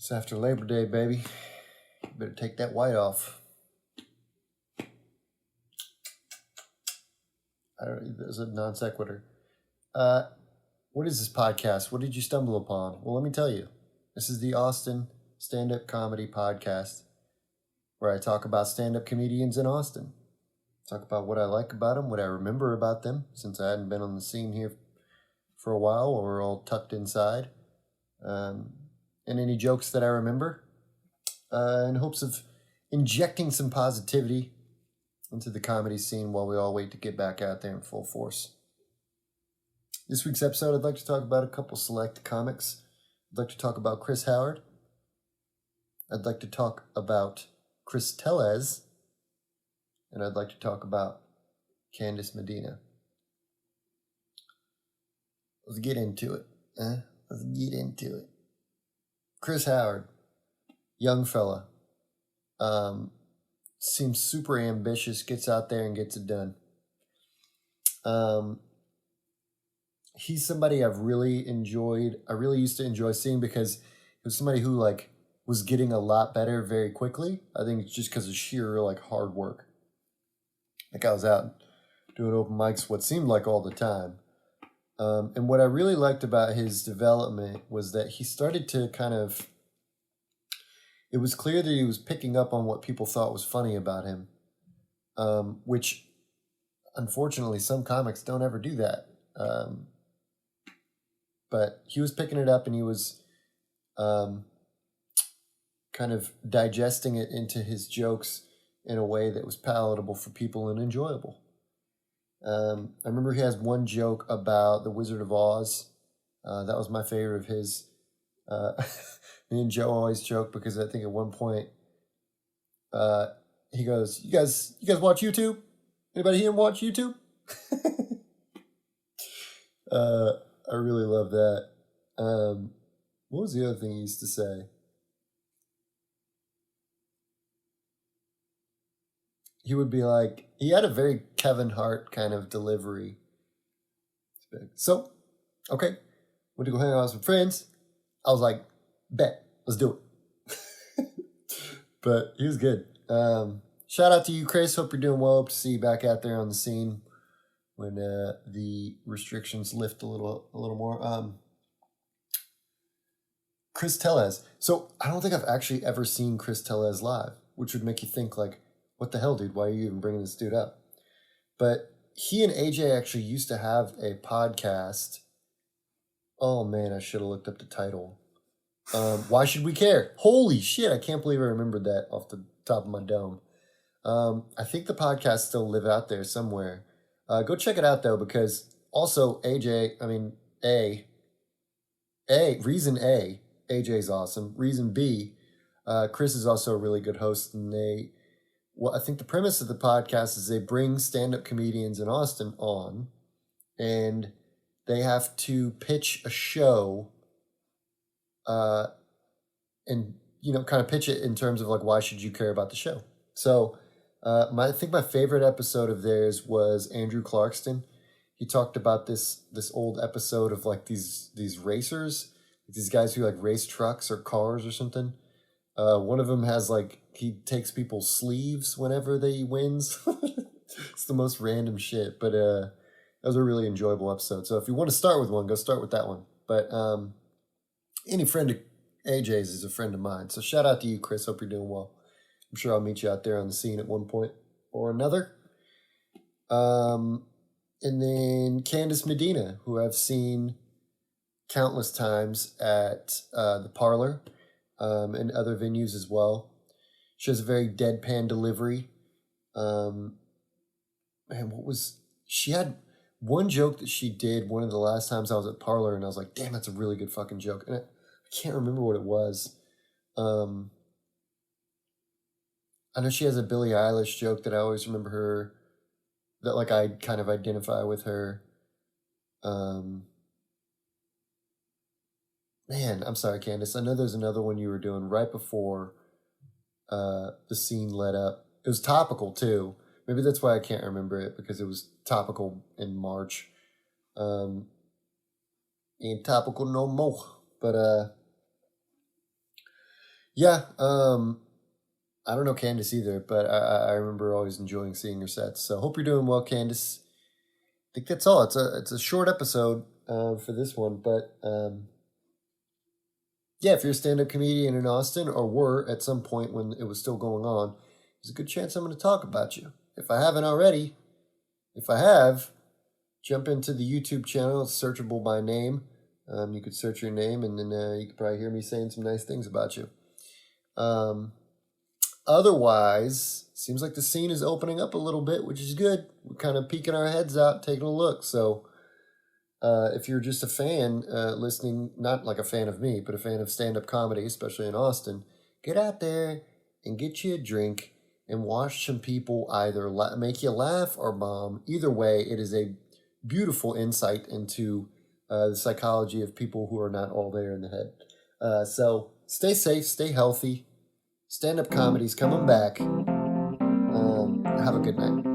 It's after Labor Day, baby. You better take that white off. There's a non sequitur. What is this podcast? What did you stumble upon? Well, let me tell you. This is the Austin stand-up comedy podcast where I talk about stand-up comedians in Austin. Talk about what I like about them, what I remember about them, since I hadn't been on the scene here for a while, or we're all tucked inside. And any jokes that I remember, in hopes of injecting some positivity into the comedy scene while we all wait to get back out there in full force. This week's episode, I'd like to talk about a couple select comics. I'd like to talk about Chris Howard. I'd like to talk about Chris Tellez. And I'd like to talk about Kandace Medina. Let's get into it. Let's get into it. Chris Howard, young fella, seems super ambitious, gets out there and gets it done. He's somebody I've really enjoyed. I really used to enjoy seeing because he was somebody who was getting a lot better very quickly. I think it's just because of sheer hard work. I was out doing open mics what seemed like all the time. And what I really liked about his development was that he started to it was clear that he was picking up on what people thought was funny about him, which unfortunately some comics don't ever do that. But he was picking it up and he was kind of digesting it into his jokes in a way that was palatable for people and enjoyable. I remember he has one joke about the Wizard of Oz. That was my favorite of his. Me and Joe always joke because I think at one point he goes, "You guys watch YouTube? Anybody here watch YouTube?" I really love that. What was the other thing he used to say? He would be like, he had a very Kevin Hart kind of delivery. So, okay, went to go hang out with some friends. I was like, bet, let's do it. But he was good. Shout out to you, Chris. Hope you're doing well. Hope to see you back out there on the scene when the restrictions lift a little more. Chris Tellez. So I don't think I've actually ever seen Chris Tellez live, which would make you think what the hell, dude? Why are you even bringing this dude up? But he and AJ actually used to have a podcast. Oh man, I should have looked up the title. Why Should We Care? Holy shit, I can't believe I remembered that off the top of my dome. I think the podcast still live out there somewhere. Go check it out though, because also reason A, AJ's awesome. Reason B, Chris is also a really good host, and I think the premise of the podcast is they bring stand-up comedians in Austin on, and they have to pitch a show, and kind of pitch it in terms of why should you care about the show. So, I think my favorite episode of theirs was Andrew Clarkston. He talked about this old episode of these racers, these guys who race trucks or cars or something. One of them has he takes people's sleeves whenever they wins. It's the most random shit, but that was a really enjoyable episode. So if you want to start with one, go start with that one. But any friend of AJ's is a friend of mine. So shout out to you, Chris. Hope you're doing well. I'm sure I'll meet you out there on the scene at one point or another. And then Kandace Medina, who I've seen countless times at the Parlor and other venues as well. She has a very deadpan delivery. She had one joke that she did one of the last times I was at Parlor, and I was like, damn, that's a really good fucking joke. And I can't remember what it was. I know she has a Billie Eilish joke that I always remember her, that I kind of identify with her. Man, I'm sorry, Kandace. I know there's another one you were doing right before the scene let up. It was topical too. Maybe that's why I can't remember it, because it was topical in March. Ain't topical no more. But Yeah, I don't know Candace either, but I remember always enjoying seeing her sets. So hope you're doing well, Candace. I think that's all. It's a short episode for this one, but yeah, if you're a stand-up comedian in Austin, or were at some point when it was still going on, there's a good chance I'm going to talk about you. If I haven't already, if I have, jump into the YouTube channel. It's searchable by name. You could search your name, and then you could probably hear me saying some nice things about you. Otherwise, seems like the scene is opening up a little bit, which is good. We're kind of peeking our heads out, taking a look. So if you're just a fan listening, not like a fan of me, but a fan of stand-up comedy, especially in Austin, get out there and get you a drink and watch some people either make you laugh or bomb. Either way, it is a beautiful insight into the psychology of people who are not all there in the head. So stay safe, stay healthy. Stand-up comedy's coming back. Have a good night.